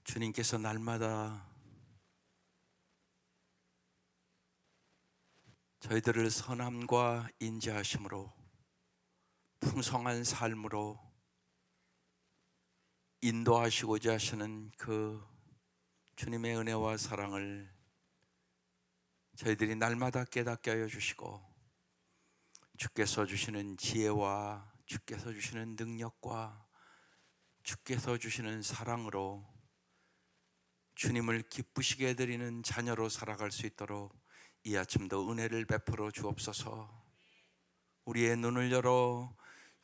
주님께서 날마다 저희들을 선함과 인자하심으로 풍성한 삶으로 인도하시고자 하시는 그 주님의 은혜와 사랑을 저희들이 날마다 깨닫게 하여 주시고, 주께서 주시는 지혜와 주께서 주시는 능력과 주께서 주시는 사랑으로 주님을 기쁘시게 해드리는 자녀로 살아갈 수 있도록 이 아침도 은혜를 베풀어 주옵소서. 우리의 눈을 열어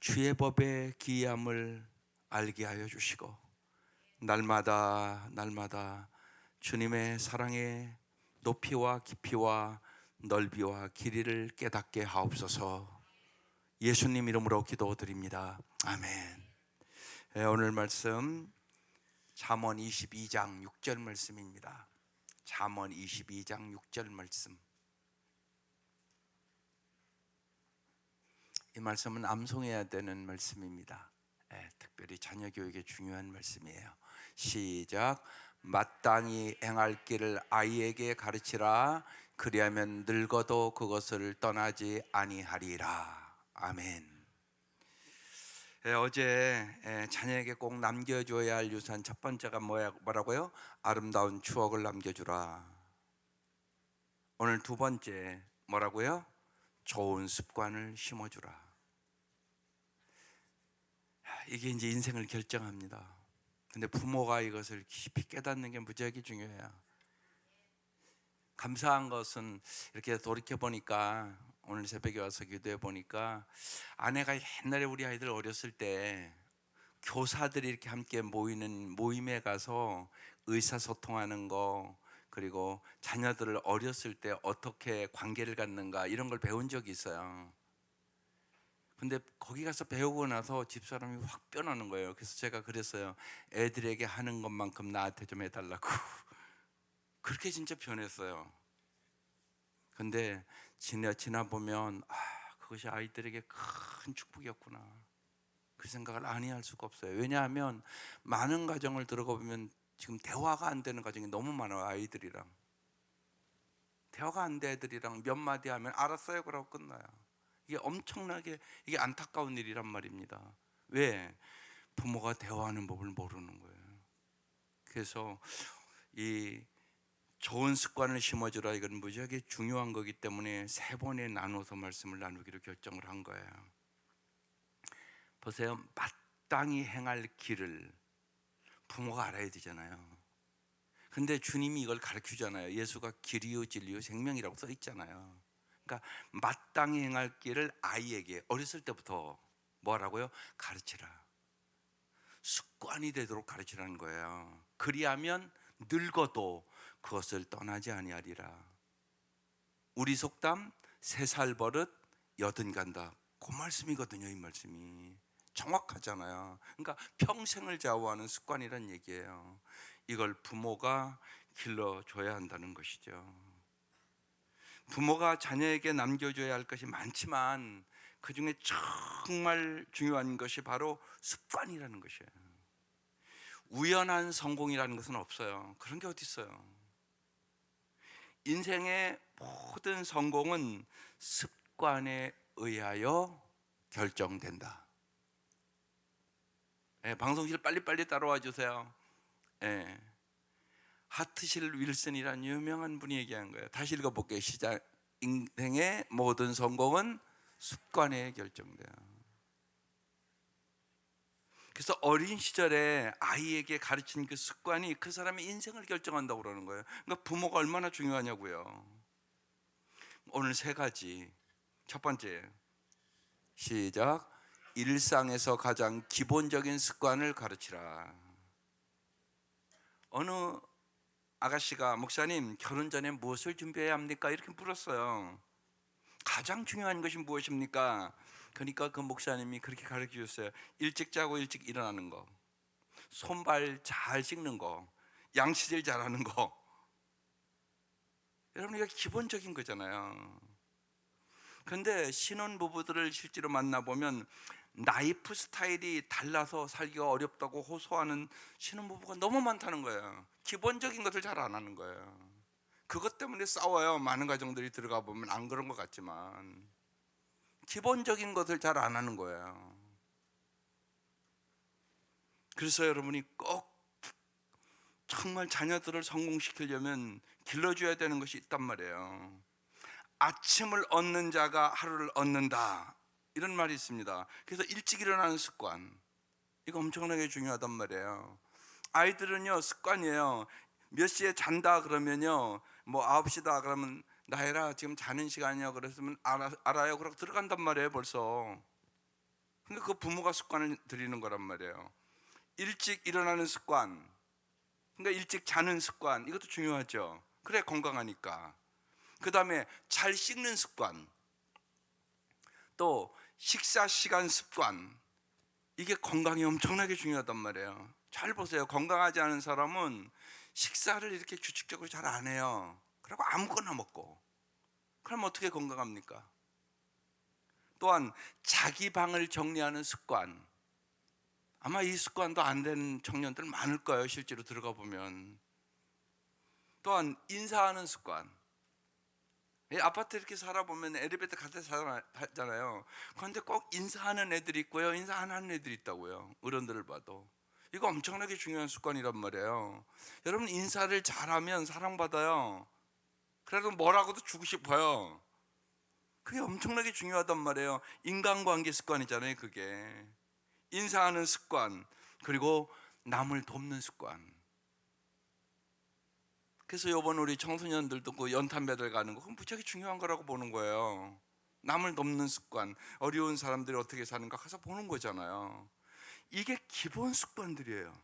주의 법의 기이함을 알게 하여 주시고, 날마다 주님의 사랑의 높이와 깊이와 넓이와 길이를 깨닫게 하옵소서. 예수님 이름으로 기도드립니다. 아멘. 오늘 말씀 잠언 22장 6절 말씀입니다. 잠언 22장 6절 말씀. 이 말씀은 암송해야 되는 말씀입니다. 특별히 자녀 교육에 중요한 말씀이에요. 시작. 마땅히 행할 길을 아이에게 가르치라. 그리하면 늙어도 그것을 떠나지 아니하리라. 아멘. 어제 자녀에게 꼭 남겨줘야 할 유산 첫 번째가 뭐라고요? 아름다운 추억을 남겨주라. 오늘 두 번째 뭐라고요? 좋은 습관을 심어주라. 이게 이제 인생을 결정합니다. 근데 부모가 이것을 깊이 깨닫는 게 무지하게 중요해요. 감사한 것은 이렇게 돌이켜 보니까, 오늘 새벽에 와서 기도해 보니까 아내가 옛날에 우리 아이들 어렸을 때 교사들이 이렇게 함께 모이는 모임에 가서 의사소통하는 거, 그리고 자녀들을 어렸을 때 어떻게 관계를 갖는가 이런 걸 배운 적이 있어요. 근데 거기 가서 배우고 나서 집사람이 확 변하는 거예요. 그래서 제가 그랬어요. 애들에게 하는 것만큼 나한테 좀 해달라고. 그렇게 진짜 변했어요. 근데 지나 보면 그것이 아이들에게 큰 축복이었구나, 그 생각을 아니할 수가 없어요. 왜냐하면 많은 가정을 들어가 보면 지금 대화가 안 되는 가정이 너무 많아요. 아이들이랑 대화가 안 돼. 애들이랑 몇 마디 하면 알았어요 그러고 끝나요. 이게 엄청나게 이게 안타까운 일이란 말입니다. 왜? 부모가 대화하는 법을 모르는 거예요. 그래서 이 좋은 습관을 심어주라, 이건 무지하게 중요한 거기 때문에 세 번에 나눠서 말씀을 나누기로 결정을 한 거예요. 보세요. 마땅히 행할 길을 부모가 알아야 되잖아요. 근데 주님이 이걸 가르치잖아요. 예수가 길이요 진리요 생명이라고 써 있잖아요. 그러니까 마땅히 행할 길을 아이에게 어렸을 때부터 뭐라고요? 가르치라. 습관이 되도록 가르치라는 거예요. 그리하면 늙어도 그것을 떠나지 아니하리라. 우리 속담 3살 버릇 80 간다. 그 말씀이거든요. 이 말씀이 정확하잖아요. 그러니까 평생을 좌우하는 습관이란 얘기예요. 이걸 부모가 길러줘야 한다는 것이죠. 부모가 자녀에게 남겨줘야 할 것이 많지만 그 중에 정말 중요한 것이 바로 습관이라는 것이에요. 우연한 성공이라는 것은 없어요. 그런 게 어디 있어요. 인생의 모든 성공은 습관에 의하여 결정된다. 방송실 빨리빨리 따라와 주세요. 하트실 윌슨이라는 유명한 분이 얘기한 거예요. 다시 읽어볼게요. 시작. 인생의 모든 성공은 습관에 결정돼요. 그래서 어린 시절에 아이에게 가르친 그 습관이 그 사람의 인생을 결정한다고 그러는 거예요. 그러니까 부모가 얼마나 중요하냐고요. 오늘 3가지. 첫 번째, 시작. 일상에서 가장 기본적인 습관을 가르치라. 어느 아가씨가 목사님 결혼 전에 무엇을 준비해야 합니까? 이렇게 물었어요. 가장 중요한 것이 무엇입니까? 그러니까 그 목사님이 그렇게 가르쳐 주셨어요. 일찍 자고 일찍 일어나는 거, 손발 잘 씻는 거, 양치질 잘하는 거. 여러분, 이거 기본적인 거잖아요. 그런데 신혼부부들을 실제로 만나보면 라이프 스타일이 달라서 살기가 어렵다고 호소하는 신혼부부가 너무 많다는 거예요. 기본적인 것을 잘 안 하는 거예요. 그것 때문에 싸워요. 많은 가정들이 들어가 보면 안 그런 것 같지만 기본적인 것을 잘 안 하는 거예요. 그래서 여러분이 꼭 정말 자녀들을 성공시키려면 길러줘야 되는 것이 있단 말이에요. 아침을 얻는 자가 하루를 얻는다, 이런 말이 있습니다. 그래서 일찍 일어나는 습관, 이거 엄청나게 중요하단 말이에요. 아이들은요, 습관이에요. 몇 시에 잔다 그러면요, 뭐 9시다 그러면 나혜라 지금 자는 시간이야 그랬으면 알아요. 그러고 들어간단 말이에요 벌써. 그러니까 그 부모가 습관을 들이는 거란 말이에요. 일찍 일어나는 습관, 그러니까 일찍 자는 습관, 이것도 중요하죠. 그래 건강하니까. 그 다음에 잘 씻는 습관, 또 식사 시간 습관, 이게 건강이 엄청나게 중요하단 말이에요. 잘 보세요. 건강하지 않은 사람은 식사를 이렇게 규칙적으로 잘 안 해요. 그리고 아무거나 먹고. 그럼 어떻게 건강합니까? 또한 자기 방을 정리하는 습관, 아마 이 습관도 안 되는 청년들 많을 거예요. 실제로 들어가 보면. 또한 인사하는 습관. 이 아파트 이렇게 살아보면 엘리베이터 같은 데 살잖아요. 그런데 꼭 인사하는 애들이 있고요, 인사 안 하는 애들이 있다고요. 어른들을 봐도. 이거 엄청나게 중요한 습관이란 말이에요. 여러분, 인사를 잘하면 사랑받아요. 그래도 뭐라고도 주고 싶어요. 그게 엄청나게 중요하단 말이에요. 인간관계 습관이잖아요, 그게. 인사하는 습관, 그리고 남을 돕는 습관. 그래서 이번 우리 청소년들도 그 연탄배달 가는 거, 그건 무지하게 중요한 거라고 보는 거예요. 남을 돕는 습관, 어려운 사람들이 어떻게 사는가 가서 보는 거잖아요. 이게 기본 습관들이에요.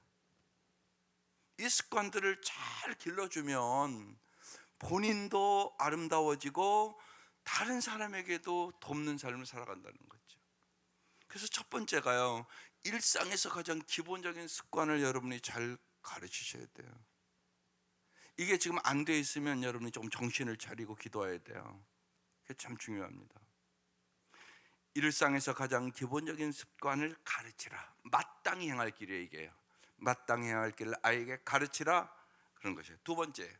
이 습관들을 잘 길러주면 본인도 아름다워지고 다른 사람에게도 돕는 삶을 살아간다는 거죠. 그래서 첫 번째가요, 일상에서 가장 기본적인 습관을 여러분이 잘 가르치셔야 돼요. 이게 지금 안 돼 있으면 여러분이 좀 정신을 차리고 기도해야 돼요. 그게 참 중요합니다. 일상에서 가장 기본적인 습관을 가르치라. 마땅히 행할 길이에요, 이게요. 마땅히 행할 길을 아이에게 가르치라, 그런 것이에요. 두 번째,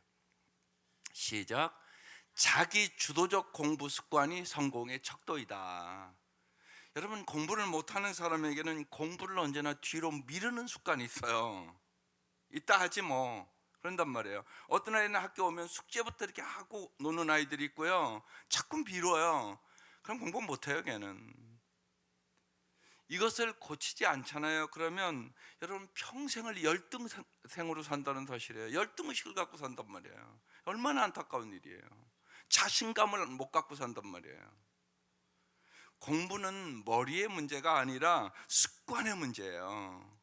시작. 자기 주도적 공부 습관이 성공의 척도이다. 여러분, 공부를 못하는 사람에게는 공부를 언제나 뒤로 미루는 습관이 있어요. 이따 하지 뭐, 그런단 말이에요. 어떤 아이는 학교 오면 숙제부터 이렇게 하고 노는 아이들이 있고요, 자꾸 미뤄요. 그럼 공부 못해요, 걔는. 이것을 고치지 않잖아요. 그러면 여러분, 평생을 열등생으로 산다는 사실이에요. 열등의식을 갖고 산단 말이에요. 얼마나 안타까운 일이에요. 자신감을 못 갖고 산단 말이에요. 공부는 머리의 문제가 아니라 습관의 문제예요.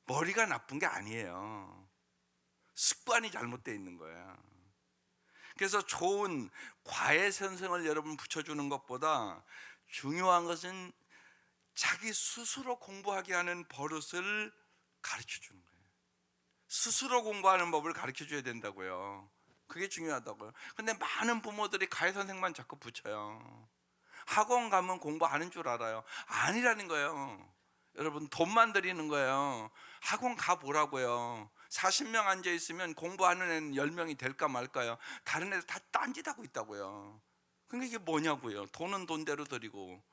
머리가 나쁜 게 아니에요. 습관이 잘못되어 있는 거예요. 그래서 좋은 과외 선생을 여러분 붙여주는 것보다 중요한 것은 자기 스스로 공부하게 하는 버릇을 가르쳐 주는 거예요. 스스로 공부하는 법을 가르쳐 줘야 된다고요. 그게 중요하다고요. 근데 많은 부모들이 과외 선생만 자꾸 붙여요. 학원 가면 공부하는 줄 알아요. 아니라는 거예요. 여러분, 돈만 들이는 거예요. 학원 가보라고요. 40명 앉아있으면 공부하는 애는 10명이 될까 말까요. 다른 애들 다 딴짓하고 있다고요. 그러니까 이게 뭐냐고요. 돈은 돈대로 들이고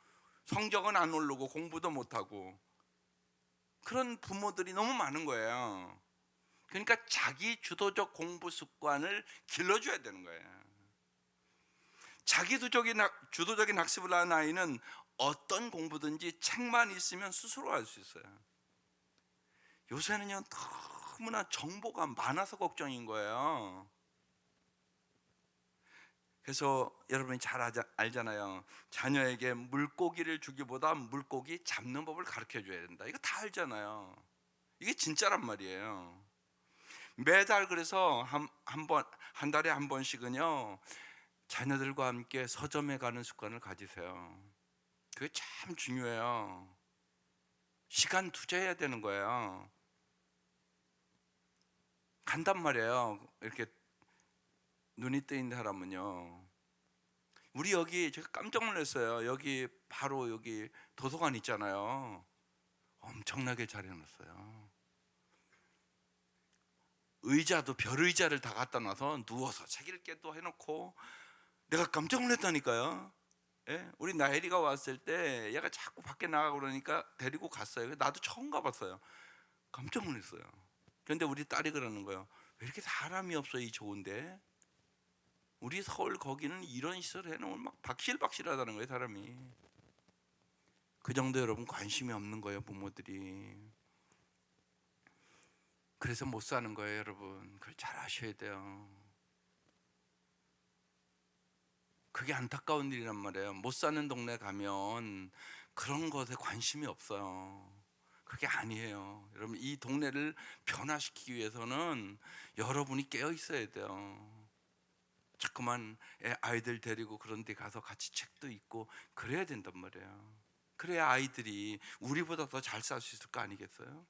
성적은 안 오르고 공부도 못하고, 그런 부모들이 너무 많은 거예요. 그러니까 자기 주도적 공부 습관을 길러줘야 되는 거예요. 자기 주도적인 학습을 하는 아이는 어떤 공부든지 책만 있으면 스스로 할 수 있어요. 요새는요, 너무나 정보가 많아서 걱정인 거예요. 그래서 여러분이 잘 알잖아요. 자녀에게 물고기를 주기보다 물고기 잡는 법을 가르쳐 줘야 된다. 이거 다 알잖아요. 이게 진짜란 말이에요. 매달 그래서 한 달에 한 번씩은요, 자녀들과 함께 서점에 가는 습관을 가지세요. 그게 참 중요해요. 시간 투자해야 되는 거예요. 간단 말이에요. 이렇게 눈이 뜨인 사람은요. 우리 여기, 제가 깜짝 놀랐어요. 여기 바로 여기 도서관 있잖아요. 엄청나게 잘 해놨어요. 의자도 별의자를 다 갖다 놔서 누워서 책 읽게도 해놓고, 내가 깜짝 놀랐다니까요. 예? 우리 나혜리가 왔을 때 얘가 자꾸 밖에 나가고 그러니까 데리고 갔어요. 나도 처음 가봤어요. 깜짝 놀랐어요. 그런데 우리 딸이 그러는 거예요. 왜 이렇게 사람이 없어 이 좋은데? 우리 서울 거기는 이런 시설 해놓으면 막 박실박실하다는 거예요, 사람이. 그 정도 여러분 관심이 없는 거예요, 부모들이. 그래서 못 사는 거예요, 여러분. 그걸 잘 아셔야 돼요. 그게 안타까운 일이란 말이에요. 못 사는 동네 가면 그런 것에 관심이 없어요. 그게 아니에요. 여러분, 이 동네를 변화시키기 위해서는 여러분이 깨어 있어야 돼요. 자꾸만 아이들 데리고 그런 데 가서 같이 책도 읽고 그래야 된단 말이에요. 그래야 아이들이 우리보다 더 잘 살 수 있을 거 아니겠어요?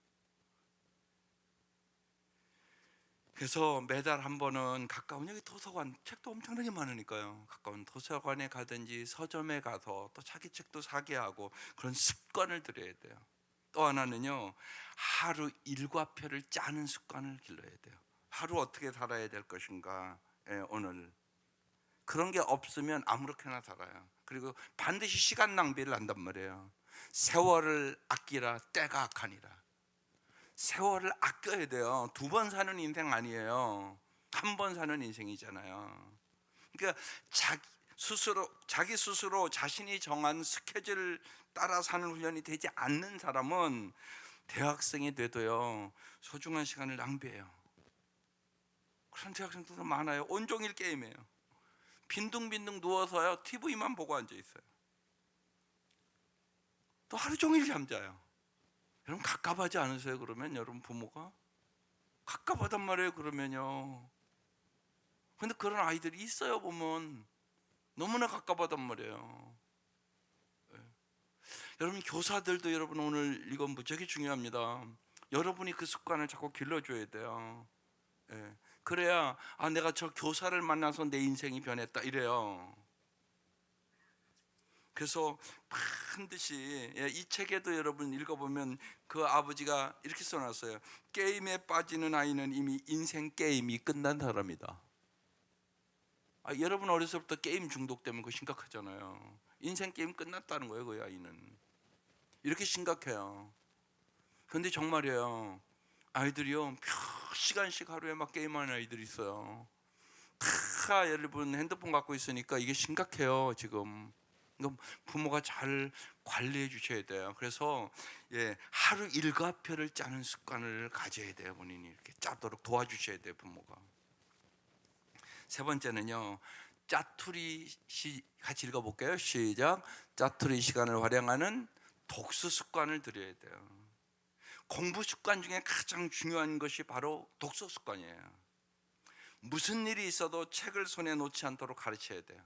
그래서 매달 한 번은 가까운 여기 도서관, 책도 엄청나게 많으니까요, 가까운 도서관에 가든지 서점에 가서 또 자기 책도 사게 하고 그런 습관을 들여야 돼요. 또 하나는요, 하루 일과표를 짜는 습관을 길러야 돼요. 하루 어떻게 살아야 될 것인가, 오늘 그런 게 없으면 아무렇게나 살아요. 그리고 반드시 시간 낭비를 한단 말이에요. 세월을 아끼라 때가 악하니라. 세월을 아껴야 돼요. 두 번 사는 인생 아니에요. 한 번 사는 인생이잖아요. 그러니까 자기 스스로 자신이 정한 스케줄을 따라 사는 훈련이 되지 않는 사람은 대학생이 돼도요, 소중한 시간을 낭비해요. 그런 대학생들도 많아요. 온종일 게임해요. 빈둥빈둥 누워서요, TV만 보고 앉아 있어요. 또 하루 종일 잠자요. 여러분 갑갑하지 않으세요? 그러면 여러분 부모가 갑갑하단 말이에요. 그러면요. 근데 그런 아이들이 있어요. 보면 너무나 갑갑하단 말이에요. 예. 여러분 교사들도 여러분 오늘 이건 무지하게 중요합니다. 여러분이 그 습관을 자꾸 길러줘야 돼요. 예. 그래야 내가 저 교사를 만나서 내 인생이 변했다 이래요. 그래서 반드시, 이 책에도 여러분 읽어보면 그 아버지가 이렇게 써놨어요. 게임에 빠지는 아이는 이미 인생 게임이 끝난 사람이다. 여러분 어렸을 때부터 게임 중독되면 그거 심각하잖아요. 인생 게임 끝났다는 거예요. 그 아이는 이렇게 심각해요. 그런데 정말이에요. 아이들이요, 몇 시간씩 하루에 막 게임하는 아이들이 있어요. 다 여러분 핸드폰 갖고 있으니까 이게 심각해요 지금. 그러니까 부모가 잘 관리해 주셔야 돼요. 그래서 하루 일과표를 짜는 습관을 가져야 돼요. 본인이 이렇게 짜도록 도와주셔야 돼요, 부모가. 세 번째는요, 짜투리 같이 읽어볼게요. 시작. 짜투리 시간을 활용하는 독서 습관을 들여야 돼요. 공부 습관 중에 가장 중요한 것이 바로 독서 습관이에요. 무슨 일이 있어도 책을 손에 놓지 않도록 가르쳐야 돼요.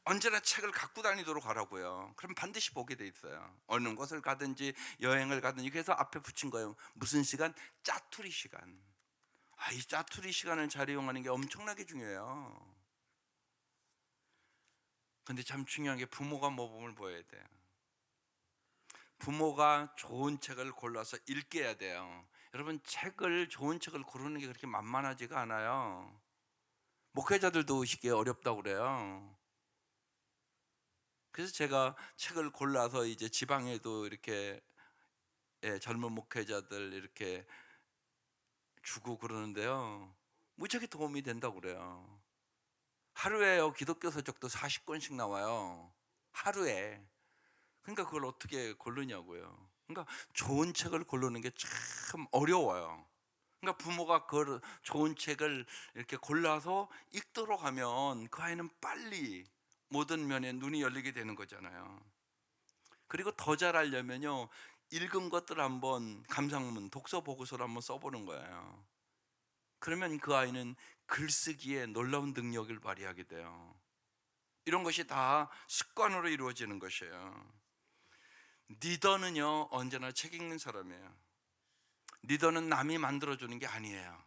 언제나 책을 갖고 다니도록 하라고요. 그럼 반드시 보게 돼 있어요. 어느 곳을 가든지 여행을 가든지. 그래서 앞에 붙인 거예요. 무슨 시간? 짜투리 시간. 이 짜투리 시간을 잘 이용하는 게 엄청나게 중요해요. 근데 참 중요한 게 부모가 모범을 보여야 돼요. 부모가 좋은 책을 골라서 읽게 해야 돼요. 여러분 좋은 책을 고르는 게 그렇게 만만하지가 않아요. 목회자들도 이게 어렵다고 그래요. 그래서 제가 책을 골라서 이제 지방에도 이렇게 젊은 목회자들 이렇게 주고 그러는데요, 무지하게 도움이 된다고 그래요. 하루에요, 기독교 서적도 40권씩 나와요. 하루에. 그러니까 그걸 어떻게 고르냐고요. 그러니까 좋은 책을 고르는 게 참 어려워요. 그러니까 부모가 그 좋은 책을 이렇게 골라서 읽도록 하면 그 아이는 빨리 모든 면에 눈이 열리게 되는 거잖아요. 그리고 더 잘하려면요, 읽은 것들 한번 감상문, 독서 보고서를 한번 써보는 거예요. 그러면 그 아이는 글쓰기에 놀라운 능력을 발휘하게 돼요. 이런 것이 다 습관으로 이루어지는 것이에요. 리더는요, 언제나 책 읽는 사람이에요. 리더는 남이 만들어주는 게 아니에요.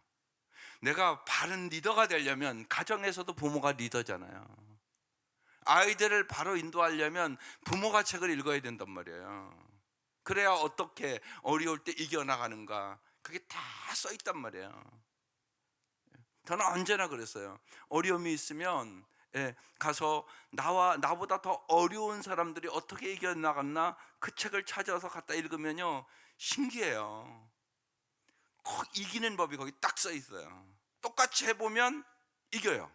내가 바른 리더가 되려면 가정에서도 부모가 리더잖아요. 아이들을 바로 인도하려면 부모가 책을 읽어야 된단 말이에요. 그래야 어떻게 어려울 때 이겨나가는가, 그게 다 써 있단 말이에요. 저는 언제나 그랬어요. 어려움이 있으면 가서 나보다 더 어려운 사람들이 어떻게 이겨나갔나 그 책을 찾아서 갖다 읽으면요, 신기해요. 이기는 법이 거기 딱 써 있어요. 똑같이 해보면 이겨요.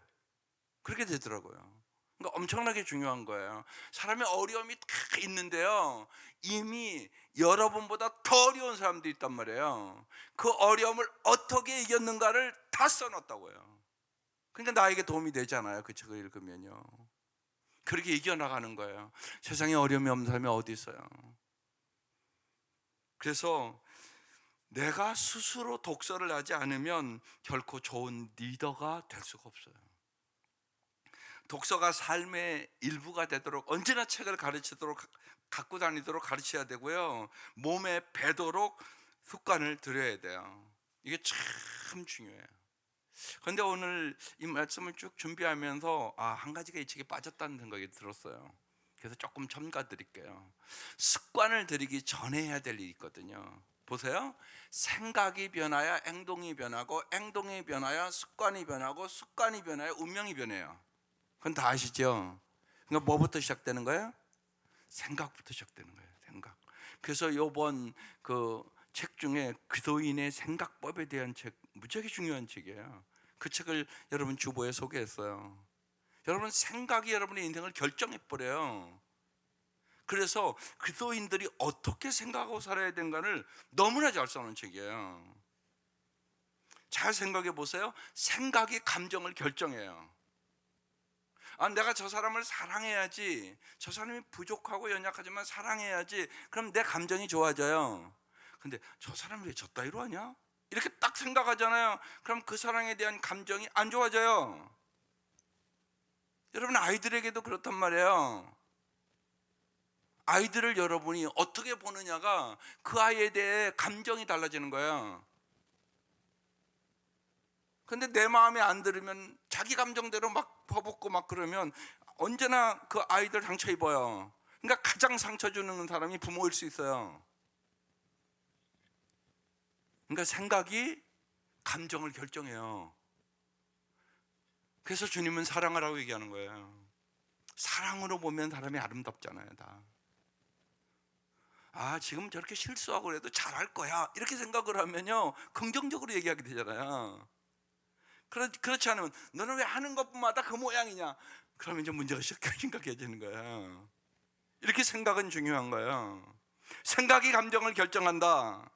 그렇게 되더라고요. 그러니까 엄청나게 중요한 거예요. 사람의 어려움이 다 있는데요, 이미 여러분보다 더 어려운 사람들이 있단 말이에요. 그 어려움을 어떻게 이겼는가를 다 써놨다고요. 그러니까 나에게 도움이 되잖아요, 그 책을 읽으면요. 그렇게 이겨나가는 거예요. 세상에 어려움이 없는 사람이 어디 있어요. 그래서 내가 스스로 독서를 하지 않으면 결코 좋은 리더가 될 수가 없어요. 독서가 삶의 일부가 되도록 언제나 책을 가르치도록, 갖고 다니도록 가르쳐야 되고요, 몸에 배도록 습관을 들여야 돼요. 이게 참 중요해요. 그런데 오늘 이 말씀을 쭉 준비하면서 한 가지가 이 책에 빠졌다는 생각이 들었어요. 그래서 조금 첨가 드릴게요. 습관을 들이기 전에 해야 될 일이 있거든요. 보세요. 생각이 변하여 행동이 변하고, 행동이 변하여 습관이 변하고, 습관이 변하여 운명이 변해요. 그건 다 아시죠? 그러니까 뭐부터 시작되는 거예요? 생각부터 시작되는 거예요. 생각. 그래서 요번 그 책 중에 그도인의 생각법에 대한 책, 무지하게 중요한 책이에요. 그 책을 여러분 주보에 소개했어요. 여러분, 생각이 여러분의 인생을 결정해 버려요. 그래서 그도인들이 어떻게 생각하고 살아야 되는가를 너무나 잘 써놓은 책이에요. 잘 생각해 보세요. 생각이 감정을 결정해요. 내가 저 사람을 사랑해야지, 저 사람이 부족하고 연약하지만 사랑해야지, 그럼 내 감정이 좋아져요. 근데 저 사람이 왜 저 따위로 하냐? 이렇게 딱 생각하잖아요. 그럼 그 사랑에 대한 감정이 안 좋아져요. 여러분, 아이들에게도 그렇단 말이에요. 아이들을 여러분이 어떻게 보느냐가 그 아이에 대해 감정이 달라지는 거예요. 근데 내 마음에 안 들으면 자기 감정대로 막 퍼붓고 막 그러면 언제나 그 아이들 상처 입어요. 그러니까 가장 상처 주는 사람이 부모일 수 있어요. 그러니까 생각이 감정을 결정해요. 그래서 주님은 사랑하라고 얘기하는 거예요. 사랑으로 보면 사람이 아름답잖아요, 다. 지금 저렇게 실수하고 그래도 잘할 거야, 이렇게 생각을 하면요, 긍정적으로 얘기하게 되잖아요. 그렇지 않으면 너는 왜 하는 것마다 그 모양이냐, 그러면 이제 문제가 심각해지는 거야. 이렇게 생각은 중요한 거예요. 생각이 감정을 결정한다.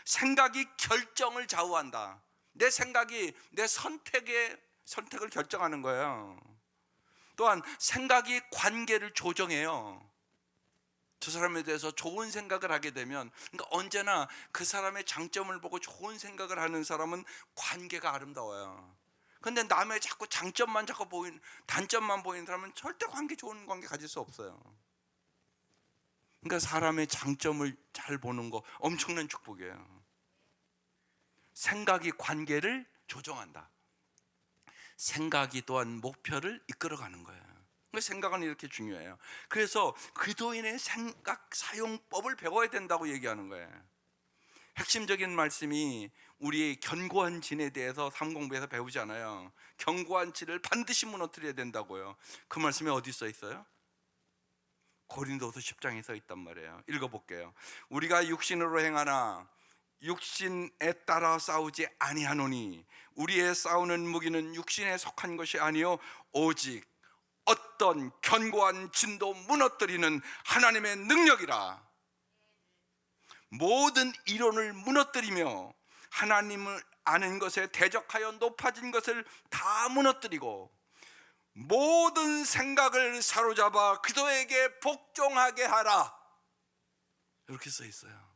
생각이 결정을 좌우한다. 내 생각이 내 선택을 결정하는 거예요. 또한 생각이 관계를 조정해요. 저 사람에 대해서 좋은 생각을 하게 되면, 그러니까 언제나 그 사람의 장점을 보고 좋은 생각을 하는 사람은 관계가 아름다워요. 근데 남의 자꾸 단점만 보이는 사람은 절대 좋은 관계 가질 수 없어요. 그러니까 사람의 장점을 잘 보는 거 엄청난 축복이에요. 생각이 관계를 조정한다. 생각이 또한 목표를 이끌어가는 거예요. 생각은 이렇게 중요해요. 그래서 그도인의 생각 사용법을 배워야 된다고 얘기하는 거예요. 핵심적인 말씀이 우리 견고한 진에 대해서 삼공부에서 배우잖아요. 견고한 진을 반드시 무너뜨려야 된다고요. 그 말씀이 어디 써 있어요? 고린도서 10장에 써 있단 말이에요. 읽어볼게요. 우리가 육신으로 행하나 육신에 따라 싸우지 아니하노니 우리의 싸우는 무기는 육신에 속한 것이 아니요 오직 어떤 견고한 진도 무너뜨리는 하나님의 능력이라. 모든 이론을 무너뜨리며 하나님을 아는 것에 대적하여 높아진 것을 다 무너뜨리고 모든 생각을 사로잡아 그도에게 복종하게 하라. 이렇게 써 있어요.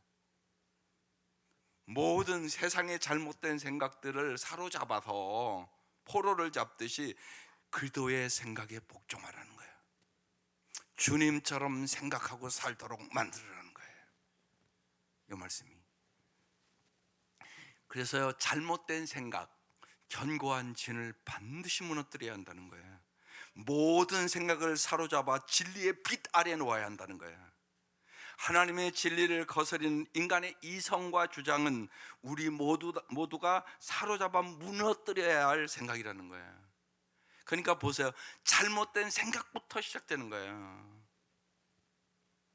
모든 세상의 잘못된 생각들을 사로잡아서 포로를 잡듯이 그리스도의 생각에 복종하라는 거예요. 주님처럼 생각하고 살도록 만들으라는 거예요, 이 말씀이. 그래서요, 잘못된 생각, 견고한 진을 반드시 무너뜨려야 한다는 거예요. 모든 생각을 사로잡아 진리의 빛 아래 놓아야 한다는 거예요. 하나님의 진리를 거스린 인간의 이성과 주장은 우리 모두가 사로잡아 무너뜨려야 할 생각이라는 거예요. 그러니까 보세요. 잘못된 생각부터 시작되는 거예요.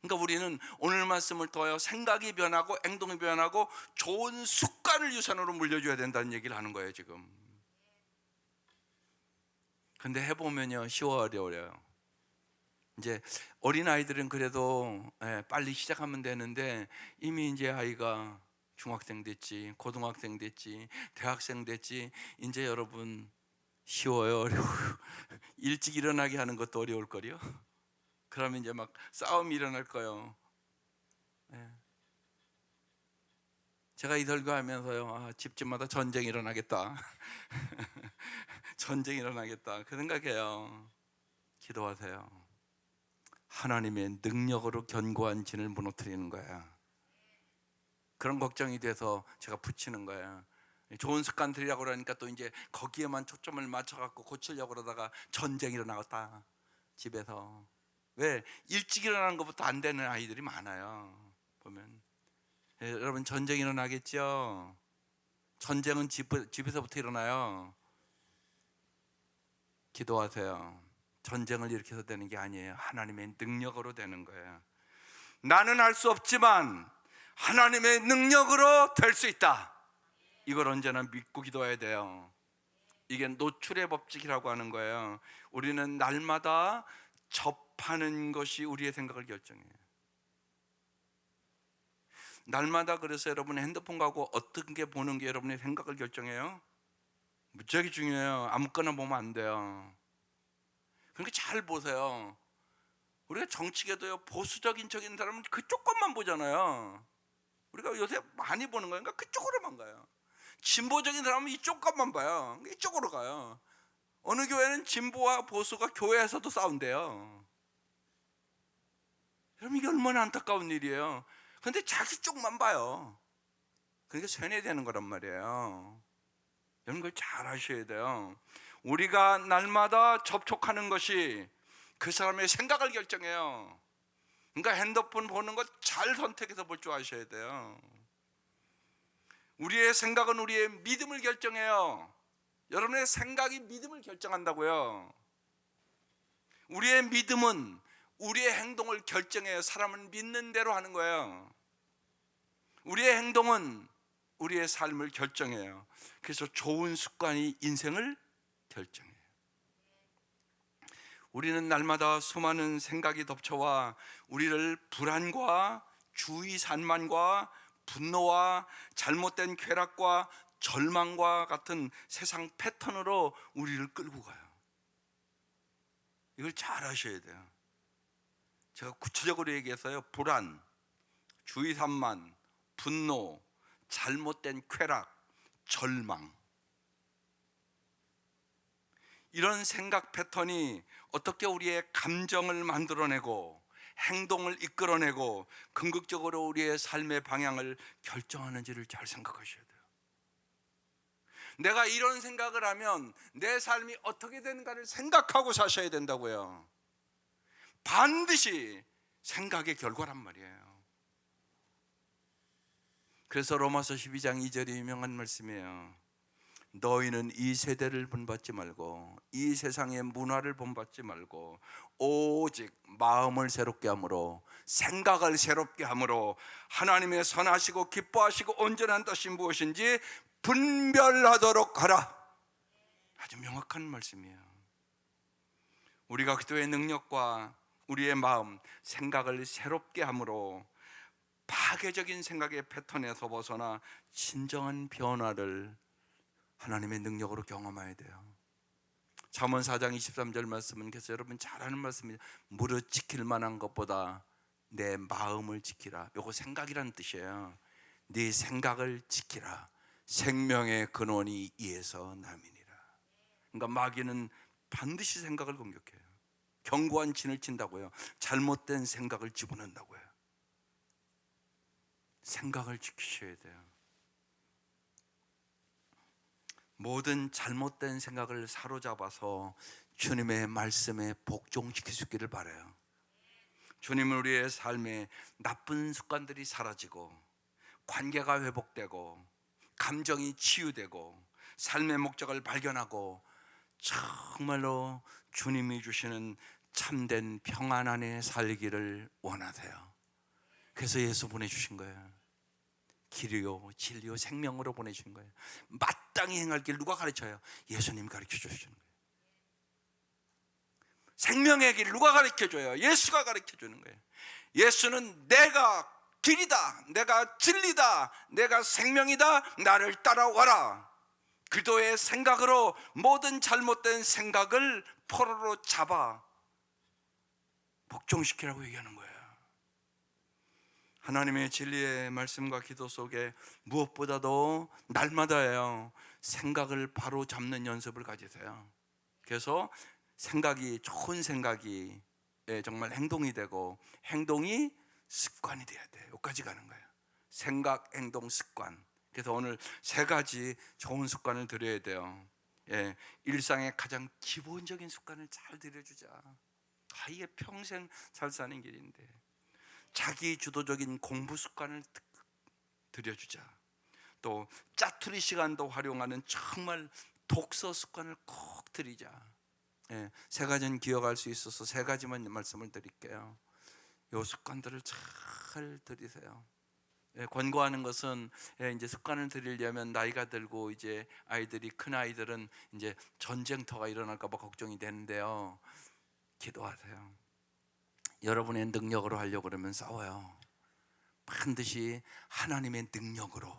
그러니까 우리는 오늘 말씀을 통하여 생각이 변하고 행동이 변하고 좋은 습관을 유산으로 물려줘야 된다는 얘기를 하는 거예요 지금. 근데 해보면요 쉬워 어려워요. 이제 어린아이들은 그래도 빨리 시작하면 되는데 이미 이제 아이가 중학생 됐지, 고등학생 됐지, 대학생 됐지. 이제 여러분 쉬워요 어려워요? 일찍 일어나게 하는 것도 어려울 거요. 그러면 이제 막 싸움이 일어날 거예요. 제가 이 설교하면서요, 집집마다 전쟁이 일어나겠다. 전쟁이 일어나겠다 그 생각해요. 기도하세요. 하나님의 능력으로 견고한 진을 무너뜨리는 거야. 그런 걱정이 돼서 제가 붙이는 거야. 좋은 습관들이라고 그러니까 또 이제 거기에만 초점을 맞춰갖고 고치려고 그러다가 전쟁이 일어나겠다 집에서. 왜? 일찍 일어나는 것부터 안 되는 아이들이 많아요 보면. 여러분 전쟁이 일어나겠죠. 전쟁은 집에서부터 일어나요. 기도하세요. 전쟁을 일으켜서 되는 게 아니에요. 하나님의 능력으로 되는 거예요. 나는 할 수 없지만 하나님의 능력으로 될 수 있다. 이걸 언제나 믿고 기도해야 돼요. 이게 노출의 법칙이라고 하는 거예요. 우리는 날마다 접하는 것이 우리의 생각을 결정해요. 날마다. 그래서 여러분 핸드폰 가고 어떤 게 보는 게 여러분의 생각을 결정해요. 무지하게 중요해요. 아무거나 보면 안 돼요. 그러니까 잘 보세요. 우리가 정치계도요, 보수적인 척인 사람은 그쪽 것만 보잖아요. 우리가 요새 많이 보는 거니까 그쪽으로만 가요. 진보적인 사람은 이쪽 것만 봐요. 이쪽으로 가요. 어느 교회는 진보와 보수가 교회에서도 싸운대요. 여러분 이게 얼마나 안타까운 일이에요. 근데 자기 쪽만 봐요. 그러니까 쇠뇌되는 거란 말이에요. 여러분 그걸 잘 아셔야 돼요. 우리가 날마다 접촉하는 것이 그 사람의 생각을 결정해요. 그러니까 핸드폰 보는 것 잘 선택해서 볼 줄 아셔야 돼요. 우리의 생각은 우리의 믿음을 결정해요. 여러분의 생각이 믿음을 결정한다고요. 우리의 믿음은 우리의 행동을 결정해요. 사람은 믿는 대로 하는 거예요. 우리의 행동은 우리의 삶을 결정해요. 그래서 좋은 습관이 인생을 결정해요. 우리는 날마다 수많은 생각이 덮쳐와 우리를 불안과 주의 산만과 분노와 잘못된 쾌락과 절망과 같은 세상 패턴으로 우리를 끌고 가요. 이걸 잘 아셔야 돼요. 제가 구체적으로 얘기해서요, 불안, 주의 산만, 분노, 잘못된 쾌락, 절망, 이런 생각 패턴이 어떻게 우리의 감정을 만들어내고 행동을 이끌어내고 궁극적으로 우리의 삶의 방향을 결정하는지를 잘 생각하셔야 돼요. 내가 이런 생각을 하면 내 삶이 어떻게 되는가를 생각하고 사셔야 된다고요. 반드시 생각의 결과란 말이에요. 그래서 로마서 12장 2절이 유명한 말씀이에요. 너희는 이 세대를 본받지 말고 이 세상의 문화를 본받지 말고 오직 마음을 새롭게 함으로, 생각을 새롭게 함으로 하나님의 선하시고 기뻐하시고 온전한 뜻이 무엇인지 분별하도록 하라. 아주 명확한 말씀이에요. 우리가 기도의 능력과 우리의 마음, 생각을 새롭게 함으로 파괴적인 생각의 패턴에서 벗어나 진정한 변화를 하나님의 능력으로 경험해야 돼요. 잠언 4장 23절 말씀은, 그래서 여러분 잘 아는 말씀입니다. 무릇 지킬 만한 것보다 내 마음을 지키라. 요거 생각이라는 뜻이에요. 네 생각을 지키라. 생명의 근원이 이에서 남이니라. 그러니까 마귀는 반드시 생각을 공격해요. 견고한 진을 친다고요. 잘못된 생각을 집어넣는다고요. 생각을 지키셔야 돼요. 모든 잘못된 생각을 사로잡아서 주님의 말씀에 복종시킬 수 있기를 바라요. 주님은 우리의 삶에 나쁜 습관들이 사라지고 관계가 회복되고 감정이 치유되고 삶의 목적을 발견하고 정말로 주님이 주시는 참된 평안 안에 살기를 원하세요. 그래서 예수 보내주신 거예요. 길이요 진리요 생명으로 보내주신 거예요. 마땅히 행할 길 누가 가르쳐요? 예수님이 가르쳐 주시는 거예요. 생명의 길 누가 가르쳐줘요? 예수가 가르쳐주는 거예요. 예수는 내가 길이다, 내가 진리다, 내가 생명이다, 나를 따라와라. 그도의 생각으로 모든 잘못된 생각을 포로로 잡아 복종시키라고 얘기하는 거예요. 하나님의 진리의 말씀과 기도 속에 무엇보다도 날마다요 생각을 바로 잡는 연습을 가지세요. 그래서 생각이 좋은 생각이 정말 행동이 되고 행동이 습관이 돼야 돼요. 여기까지 가는 거예요. 생각, 행동, 습관. 그래서 오늘 세 가지 좋은 습관을 들여야 돼요. 일상의 가장 기본적인 습관을 잘 들여주자. 이게 평생 잘 사는 길인데 자기 주도적인 공부 습관을 들여주자. 또 짜투리 시간도 활용하는 정말 독서 습관을 꼭 들이자. 세 가지는 기억할 수 있어서 세 가지만 말씀을 드릴게요. 이 습관들을 잘 들이세요. 권고하는 것은 이제 습관을 들이려면 나이가 들고 이제 아이들이 큰 아이들은 이제 전쟁터가 일어날까 봐 걱정이 되는데요. 기도하세요. 여러분의 능력으로 하려고 그러면 싸워요. 반드시 하나님의 능력으로.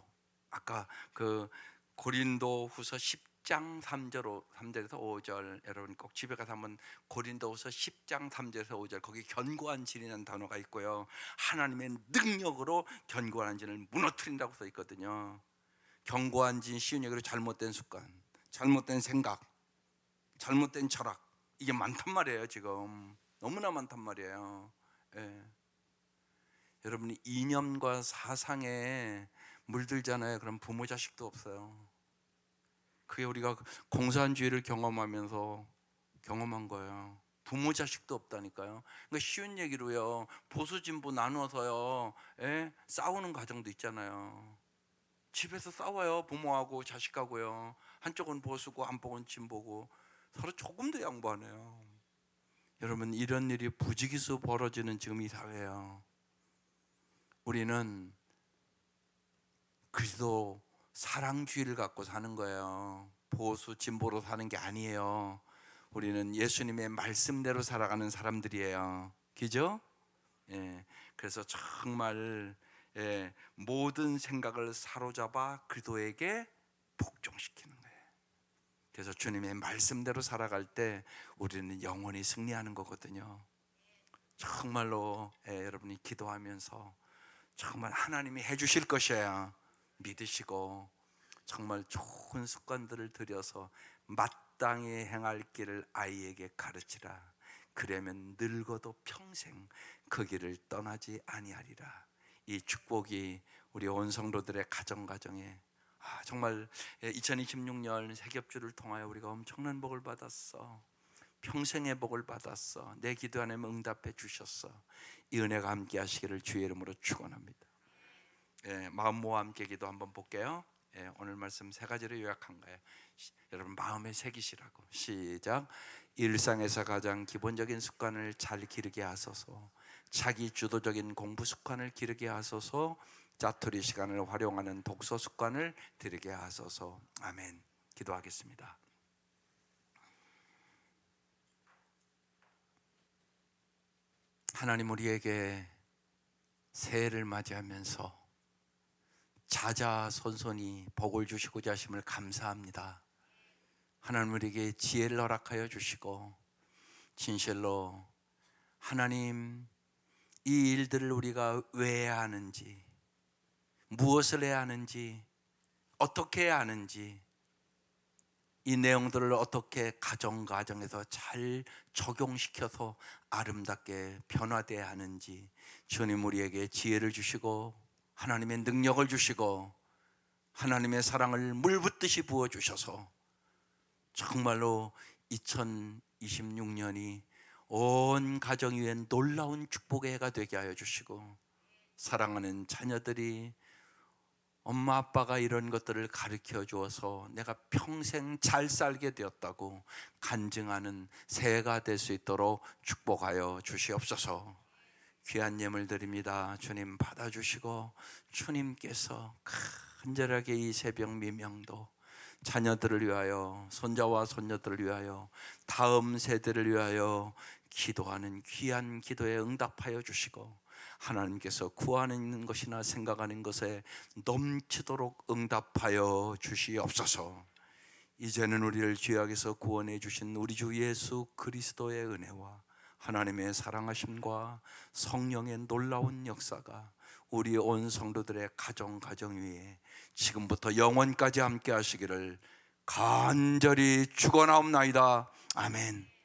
아까 그 고린도후서 10장 3절에서 5절 여러분 꼭 집에 가서 한번 고린도후서 10장 3절에서 5절 거기 견고한 진이라는 단어가 있고요. 하나님의 능력으로 견고한 진을 무너뜨린다고 써 있거든요. 견고한 진 쉬운 얘기로 잘못된 습관, 잘못된 생각, 잘못된 철학 이게 많단 말이에요. 지금 너무나 많단 말이에요. 여러분이 이념과 사상에 물들잖아요. 그럼 부모 자식도 없어요. 그게 우리가 공산주의를 경험하면서 경험한 거예요. 부모 자식도 없다니까요. 그러니까 쉬운 얘기로요. 보수 진보 나누어서요. 싸우는 가정도 있잖아요. 집에서 싸워요. 부모하고 자식하고요. 한쪽은 보수고 한쪽은 진보고 서로 조금도 양보 안 해요. 여러분 이런 일이 부지기수 벌어지는 지금 이 사회예요. 우리는 그리스도 사랑주의를 갖고 사는 거예요. 보수 진보로 사는 게 아니에요. 우리는 예수님의 말씀대로 살아가는 사람들이에요. 그죠? 그래서 정말 모든 생각을 사로잡아 그리스도에게 복종시키는 거예요. 그래서 주님의 말씀대로 살아갈 때 우리는 영원히 승리하는 거거든요. 정말로 여러분이 기도하면서 정말 하나님이 해주실 것이야 믿으시고 정말 좋은 습관들을 들여서 마땅히 행할 길을 아이에게 가르치라. 그러면 늙어도 평생 그 길을 떠나지 아니하리라. 이 축복이 우리 온 성도들의 가정에 정말 2026년 새겹주를 통하여 우리가 엄청난 복을 받았어. 평생의 복을 받았어. 내 기도 하나님 응답해 주셨어. 이 은혜가 함께 하시기를 주의 이름으로 축원합니다. 마음모와 함께 기도 한번 볼게요. 오늘 말씀 세 가지로 요약한 거예요. 여러분 마음에 새기시라고. 시작. 일상에서 가장 기본적인 습관을 잘 기르게 하소서. 자기 주도적인 공부 습관을 기르게 하소서. 짜투리 시간을 활용하는 독서 습관을 들이게 하소서. 아멘. 기도하겠습니다. 하나님 우리에게 새해를 맞이하면서 자자손손이 복을 주시고자 하심을 감사합니다. 하나님 우리에게 지혜를 허락하여 주시고 진실로 하나님 이 일들을 우리가 왜 해야 하는지 무엇을 해야 하는지 어떻게 해야 하는지 이 내용들을 어떻게 가정에서 잘 적용시켜서 아름답게 변화돼야 하는지 주님 우리에게 지혜를 주시고 하나님의 능력을 주시고 하나님의 사랑을 물붓듯이 부어주셔서 정말로 2026년이 온 가정 위에 놀라운 축복의 해가 되게 하여 주시고, 사랑하는 자녀들이 엄마 아빠가 이런 것들을 가르쳐 주어서 내가 평생 잘 살게 되었다고 간증하는 새해가 될 수 있도록 축복하여 주시옵소서. 귀한 예물 드립니다. 주님 받아주시고, 주님께서 간절하게 이 새벽 미명도 자녀들을 위하여, 손자와 손녀들을 위하여, 다음 세대를 위하여 기도하는 귀한 기도에 응답하여 주시고, 하나님께서 구하는 것이나 생각하는 것에 넘치도록 응답하여 주시옵소서. 이제는 우리를 죄악에서 구원해 주신 우리 주 예수 그리스도의 은혜와 하나님의 사랑하심과 성령의 놀라운 역사가 우리 온 성도들의 가정 위에 지금부터 영원까지 함께 하시기를 간절히 축원하옵나이다. 아멘.